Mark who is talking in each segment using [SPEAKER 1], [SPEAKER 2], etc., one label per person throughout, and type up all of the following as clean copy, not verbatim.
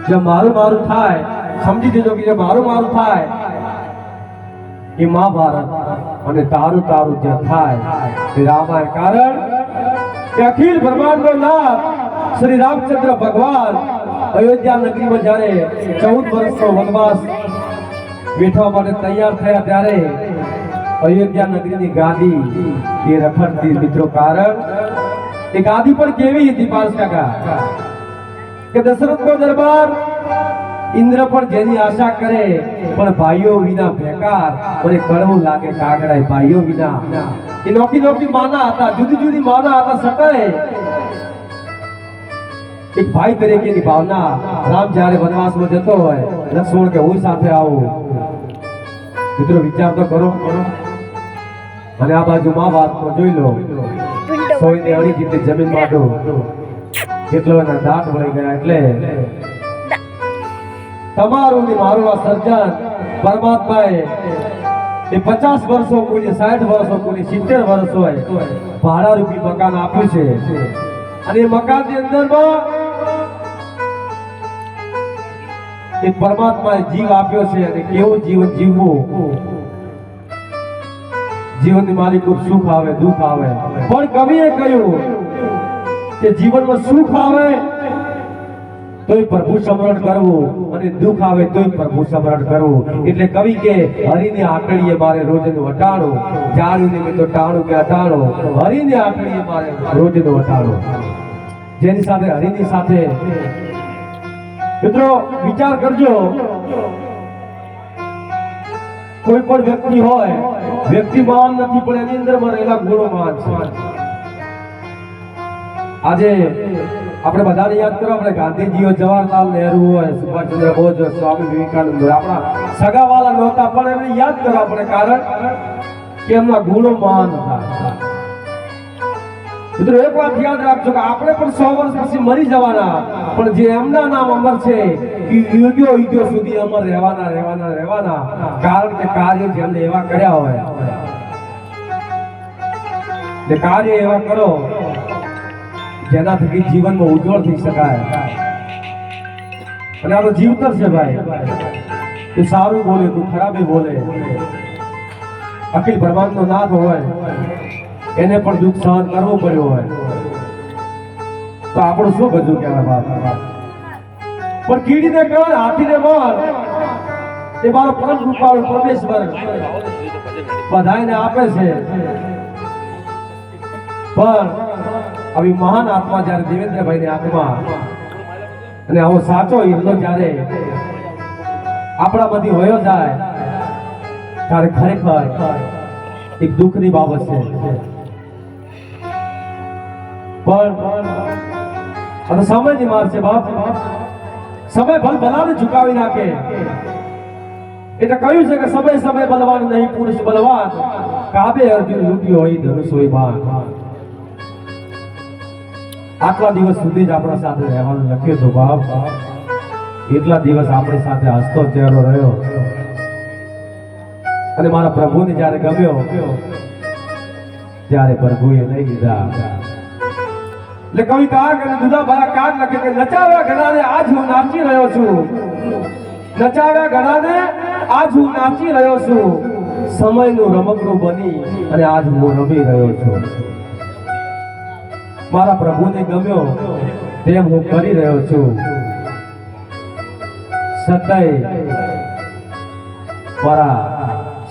[SPEAKER 1] જે મારું મારું થાય સમજી દેજો કે જે મારું મારું થાય એ મહાભારત અને તારું તારું જે થાય તે રામાયણ કારણ કે અખિલ બ્રહ્માંડનો નાથ શ્રી રામચંદ્ર ભગવાન અયોધ્યા નગરીમાં જ્યારે 14 વર્ષનો વનવાસ બેઠવા માટે તૈયાર થયા ત્યારે અયોધ્યા નગરીની ગાદી એ રખડતી મિત્રો કારણ એ ગાદી પર કેવી હતી પાસ કાકા કે દશરથનો દરબાર ઇન્દ્ર પણ જેની આશા કરે પણ ભાઈઓ વિના બેકાર અને કડવું લાગે કાગડા ભાઈઓ વિના એ નોકી નોકી માના હતા જુદી જુદી માના હતા સતાય એક ભાઈ તરીકેની ભાવના રામ જ્યારે વનવાસમાં જતો હોય લક્ષ્મણ કે હું સાથે આવું મિત્રો વિચાર તો કરો અને આ બાજુ મહાભારતમાં જોઈ લો સોયને અડી જીતે જમીન માટો કેટલો એના દાંત વળી ગયા એટલે તમારું ને મારું આ સર્જન પરમાત્માએ એ 50 વર્ષો કોઈ 60 વર્ષો કોઈ 70 વર્ષ હોય ભાડા રૂપી મકાન આપ્યું છે અને એ મકાનની અંદરમાં એક પરમાત્માએ જીવ આપ્યો છે અને કેવું જીવન જીવવું જીવનની માલિકો સુખ આવે દુઃખ આવે પણ કવિએ કહ્યું કે જીવનમાં સુખ આવે તોય પ્રભુ સ્મરણ કરવું અને દુઃખ આવે તોય પ્રભુ સ્મરણ કરવું એટલે કવિ કે હરિની આકડીએ મારે રોજનું વટાણું જાણું ને તો ટાણું કે અટાણું હરિની આકડીએ મારે રોજનું વટાણું જેની સાથે હરિની સાથે મિત્રો વિચાર કરજો કોઈ પણ વ્યક્તિ હોય વ્યક્તિ મહાન નથી પણ એની અંદરમાં રહેલા ગુણો મહાન છે આજે આપણે બધાને યાદ કરો આપણે ગાંધીજીઓ જવાહરલાલ નહેરુ હોય સુભાષચંદ્ર બોઝ હોય સ્વામી વિવેકાનંદ હોય આપણા સગાવાલા નહોતા પણ એમને યાદ કરો આપણે કારણ કે એમના ગુણો મહાન હતા મિત્રો એક વાત યાદ રાખજો કે આપણે પણ 100 વર્ષ પછી મરી જવાના પણ જે એમના નામ અમર છે એ યુગો સુધી અમર રહેવાના કારણ કે કાર્ય જેમને એવા કર્યા હોય ને કાર્ય એવા કરો જેનાથી જીવનમાં ઉજ્જવળ થઈ શકાય અને આ તો જીવતર છે ભાઈ તું સારું બોલે તું ખરાબે બોલે અખિલ બ્રહ્માંડનો નાથ હોય એને પણ દુઃખ સહન કરવું પડ્યું હોય તો આપણું શું બધું કહેવાય બાપ પણ કીડીને કર હાથીને મર એ મારો પરમ કૃપાળુ પરમેશ્વર બધાને આપે છે પણ આવી મહાન આત્મા જ્યારે દેવેન્દ્રભાઈ ની આત્મા અને આવો સાચો હિરલો જ્યારે આપણામાંથી વયો જાય ત્યારે ખરેખર એક દુઃખની બાબત છે પણ અને સમયની માર છે બાપ સમય ભલાને ઝુકાવી નાખે એટલે કહ્યું છે કે સમય બલવાન નહીં પુરુષ બલવાન કાબે અર્જુન રૂપિયો હોય ધનુષ હોય બાણ આટલા દિવસ સુધી જ આપણા સાથે રહેવાનું લખ્યું હતું બાપ એટલા દિવસ આપણી સાથે હસતો ચહેરો રહ્યો અને મારા પ્રભુને જ્યારે ગમ્યો ત્યારે પ્રભુએ લઈ લીધા એટલે કવિ કાગ અને દુધા ભરા કાગ લખે કે નચાવ્યા ઘણાને આજ હું નાચી રહ્યો છું નચાવ્યા ઘણાને આજ હું નાચી રહ્યો છું સમયનું રમકડું બની અને આજ હું રમી રહ્યો છું મારા પ્રભુને ગમ્યો તેમ હું કરી રહ્યો છું સદાય મારા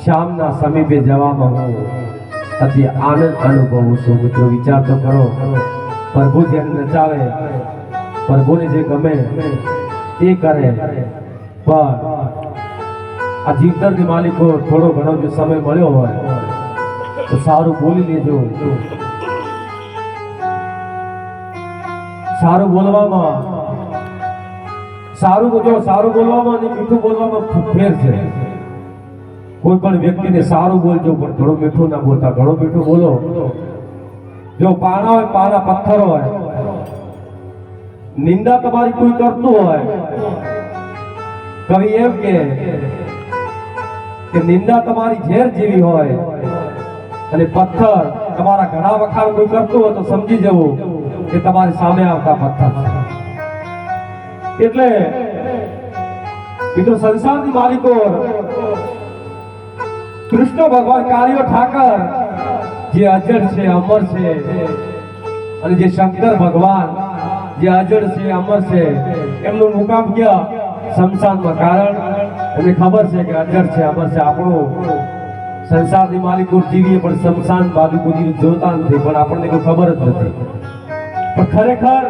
[SPEAKER 1] શ્યામના સમીપે જવામાં હું અતિ આનંદ અનુભવું છું મિત્રો વિચાર તો કરો પ્રભુ જેને નચાવે પ્રભુને જે ગમે એ કરે પણ આ જીવતરની માલિકો થોડો ઘણો જો સમય મળ્યો હોય તો સારું બોલી લેજો સારું બોલવામાં સારું બોલવામાં અને મીઠું બોલવામાં ફેર છે કોઈ પણ વ્યક્તિને સારું બોલજો પણ ઘણું મીઠું ના બોલતા ઘણું મીઠું બોલો જો પાણા હોય પાણા પથ્થર હોય નિંદા તમારી કોઈ કરતું હોય કવિ એમ કે નિંદા તમારી ઝેર જેવી હોય અને પથ્થર તમારા ઘણા વખાણ કોઈ કરતું હોય તો સમજી જવું કે તમારી સામે આવતા પથ્થર એટલે મિત્રો સંસારની માલિકો કૃષ્ણ ભગવાન કાળિયો ઠાકર જે અજર છે અમર છે અને જે શંકર ભગવાન જે અજર છે અમર છે એમનું મુકામ ક્યાં શમશાનમાં કારણ એમને ખબર છે કે અજર છે અમર છે આપણું સંસારની માલિકો જીવીએ પણ શમશાન માલિકો જોતા નથી પણ આપણને કોઈ ખબર જ નથી પણ ખરેખર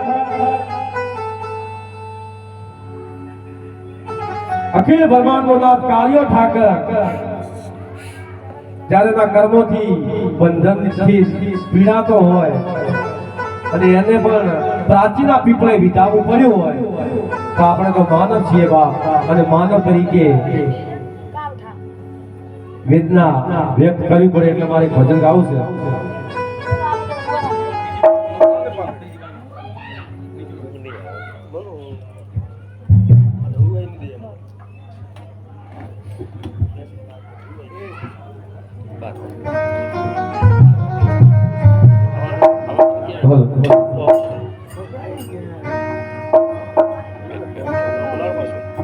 [SPEAKER 1] અખિલ બ્રહ્માંડનો નાથ કાળિયો ઠાકર જ્યારે એના કર્મોથી બંધનથી પીડાતો હોય અને એને પણ પ્રાચીના પીપળે વિતાવવું પડ્યું હોય તો આપણે તો માનવ છીએ બાપ અને માનવ તરીકે વેદના વ્યક્ત કરવી પડે એટલે મારે ભજન ગાવું છે.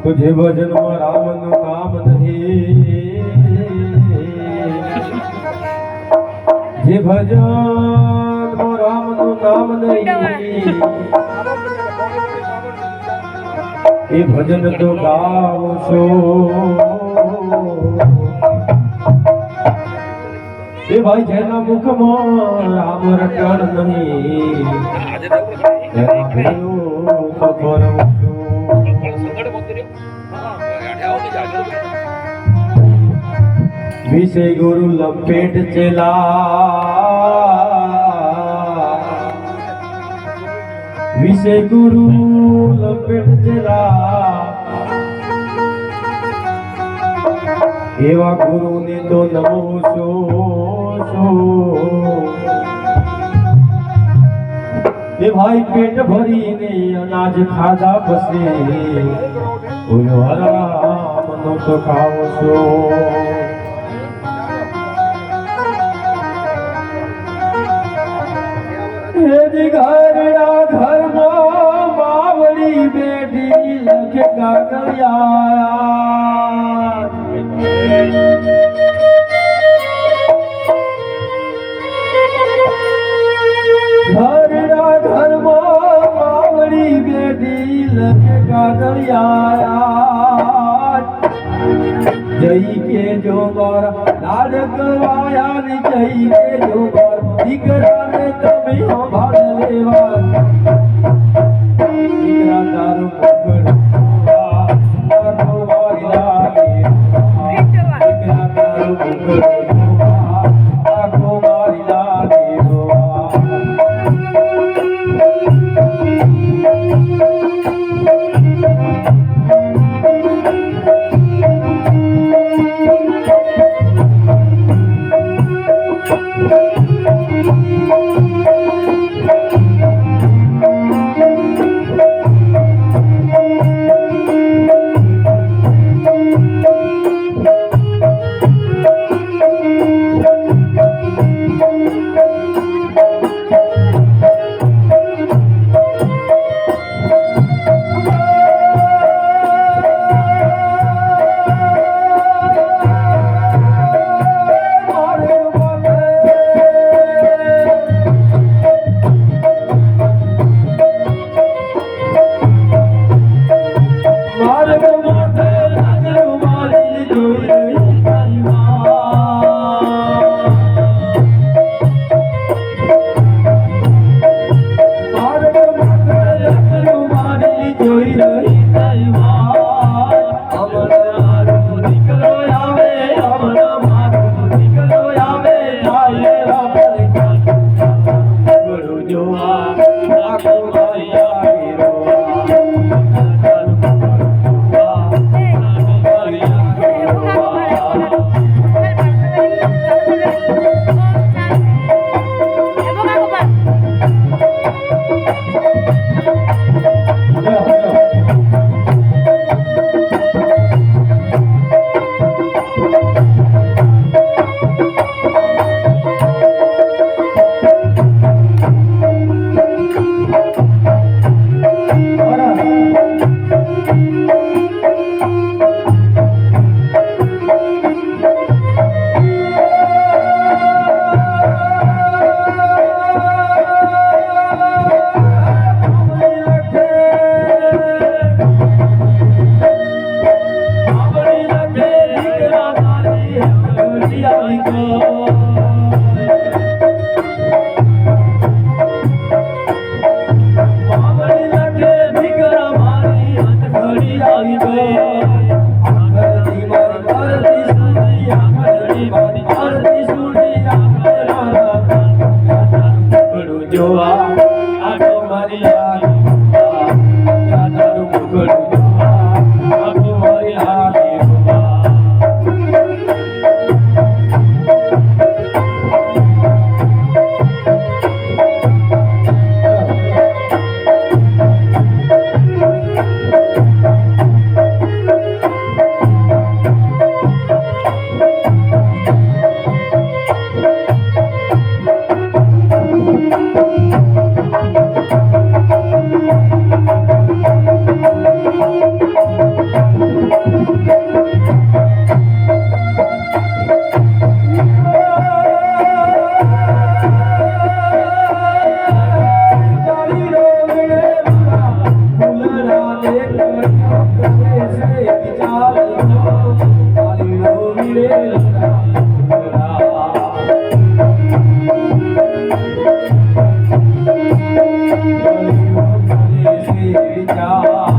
[SPEAKER 1] तुझे भजन में राम नु काम नहीं जे भजन में राम नु नाम नहीं ये भजन तो गाओ सो ये भाई जेना मुख में राम रटण नहीं विषय गुरु लपेट चला विषय गुरु लपेट चला एवा गुरु ने तो नमो सो सो ये भाई पेट भरी ने अनाज खाधा पसे आराम नो तो खाओ सो घरड़ा घर मावड़ी बेटी लखे काकलिया घरड़ा घर मावड़ी बेटी लखे काकलिया जई के जो बार लाडकवाया ने जई के जो बार दीकरा ने तमे हो भाड़ लेवा दीकरा दारू पकड़ आखो वाली लागे दीकरा दारू पकड़ आखो वाली लागे Yeah.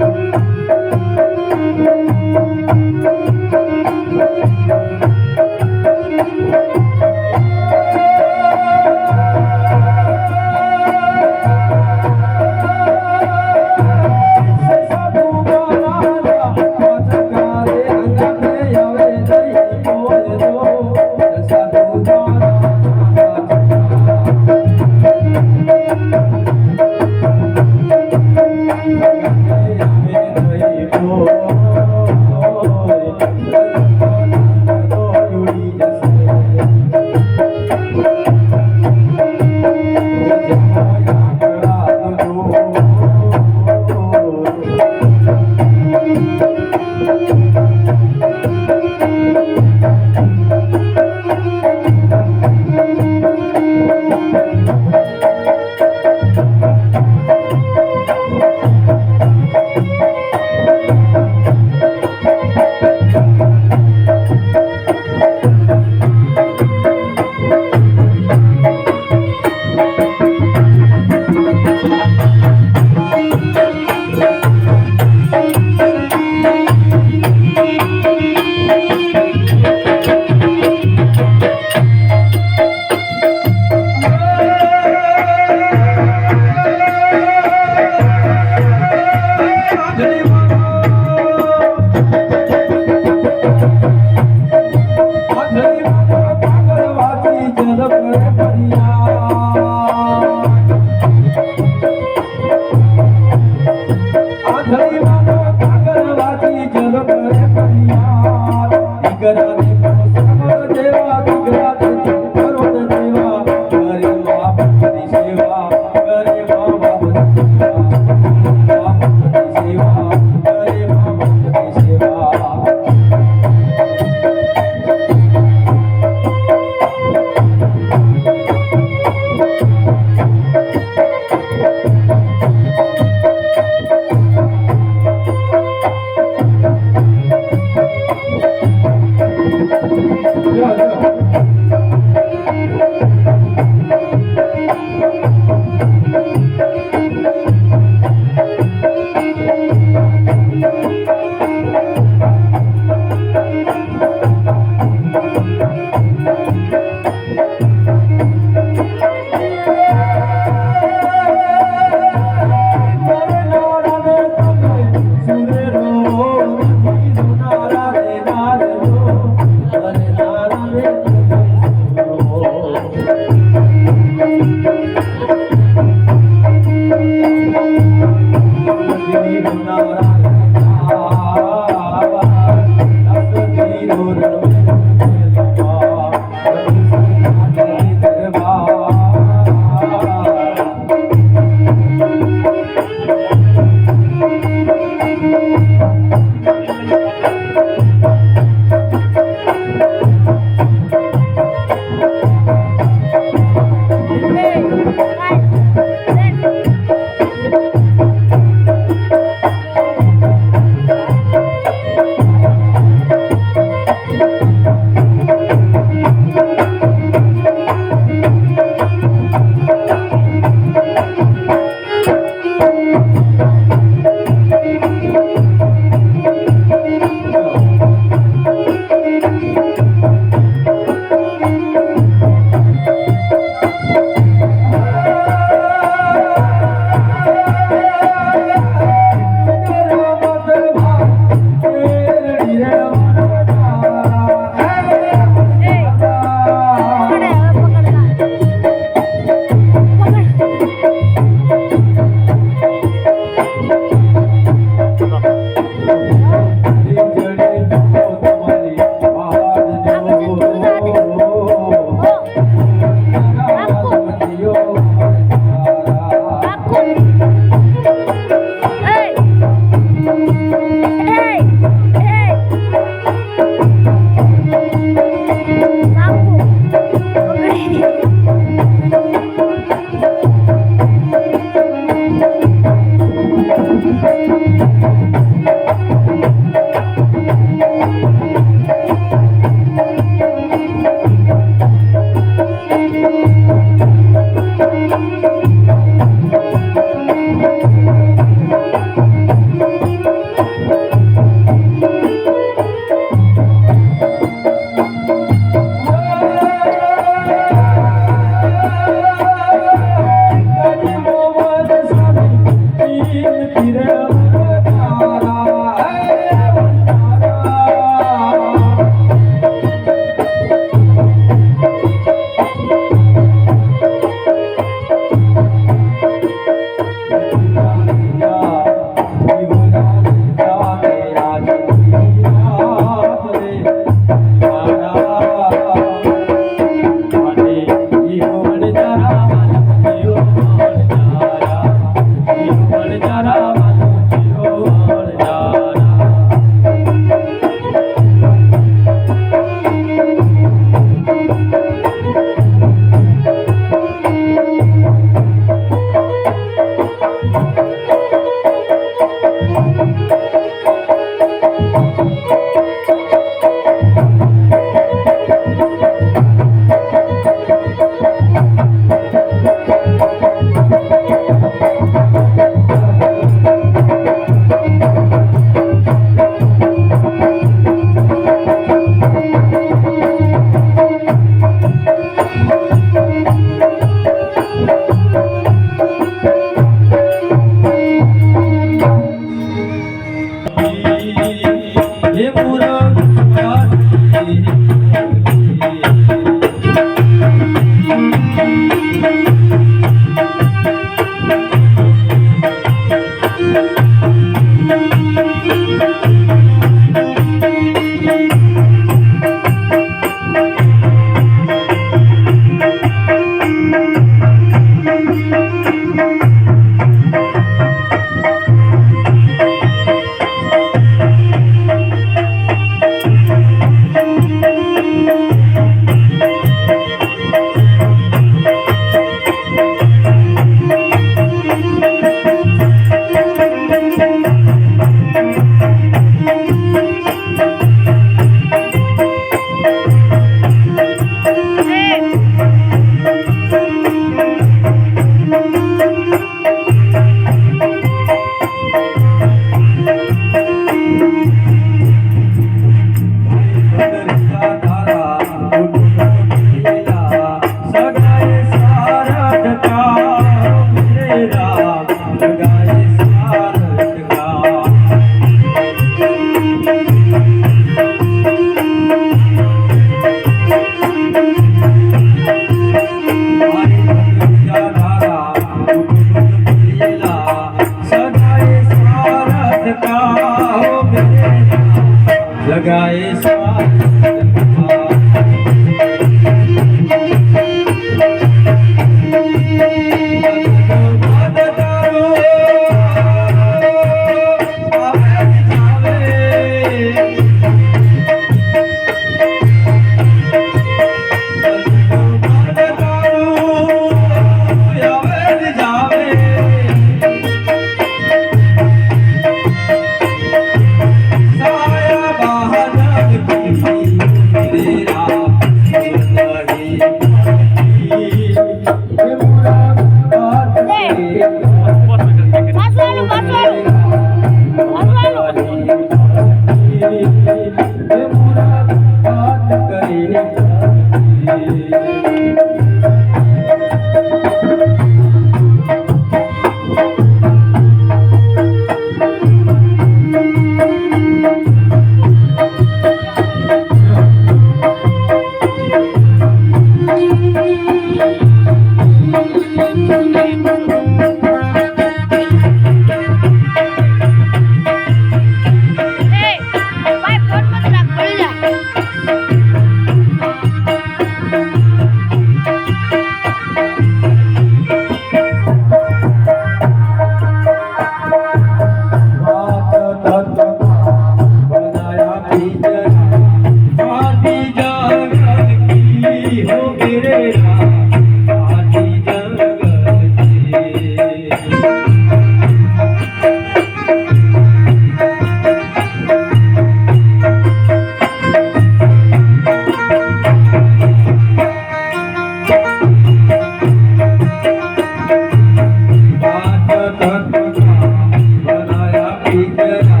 [SPEAKER 1] बनाया पिंजरा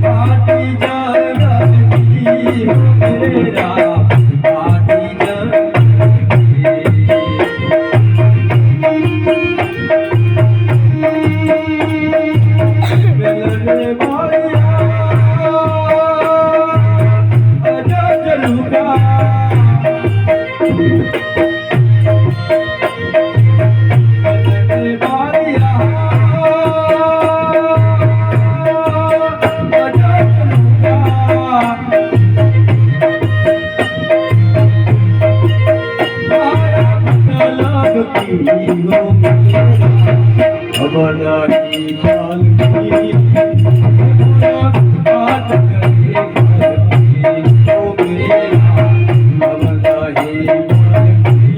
[SPEAKER 1] पाटी जगती मेरा पाटी बनाई काल की बात करे तो मेरा बनाई काल की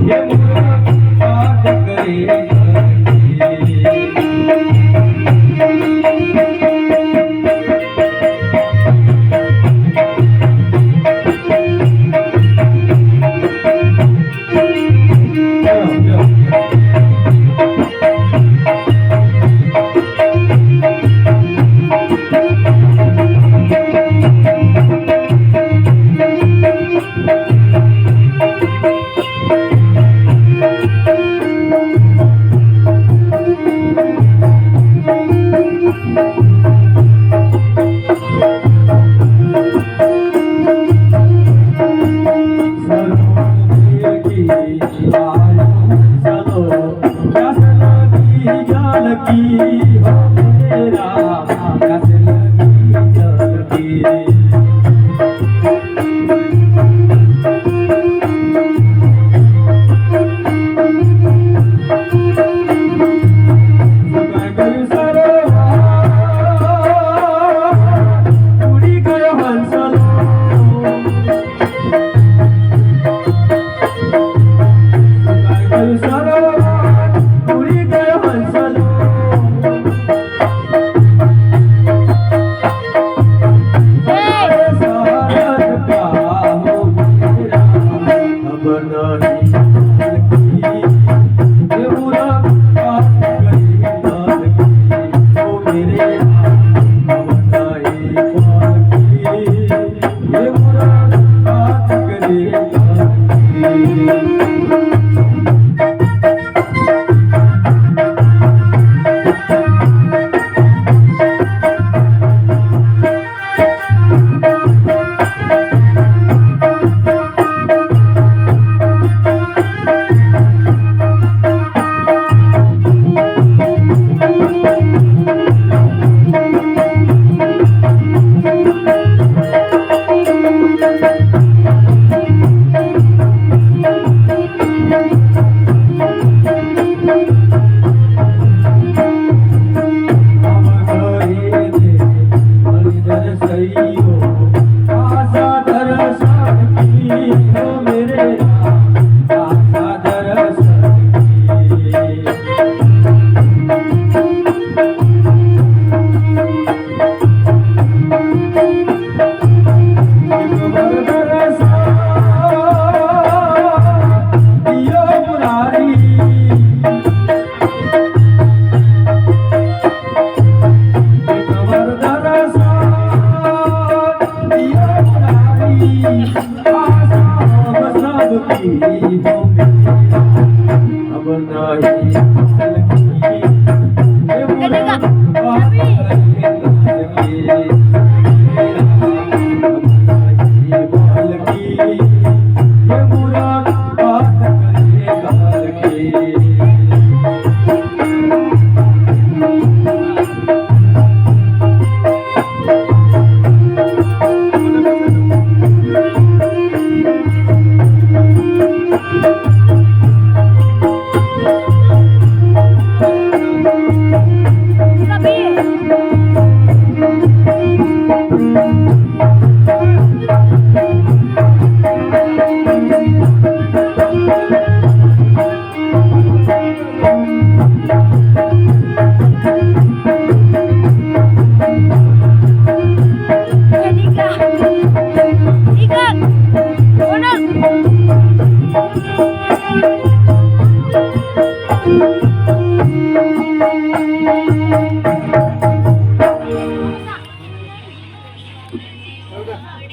[SPEAKER 1] ये बात करे की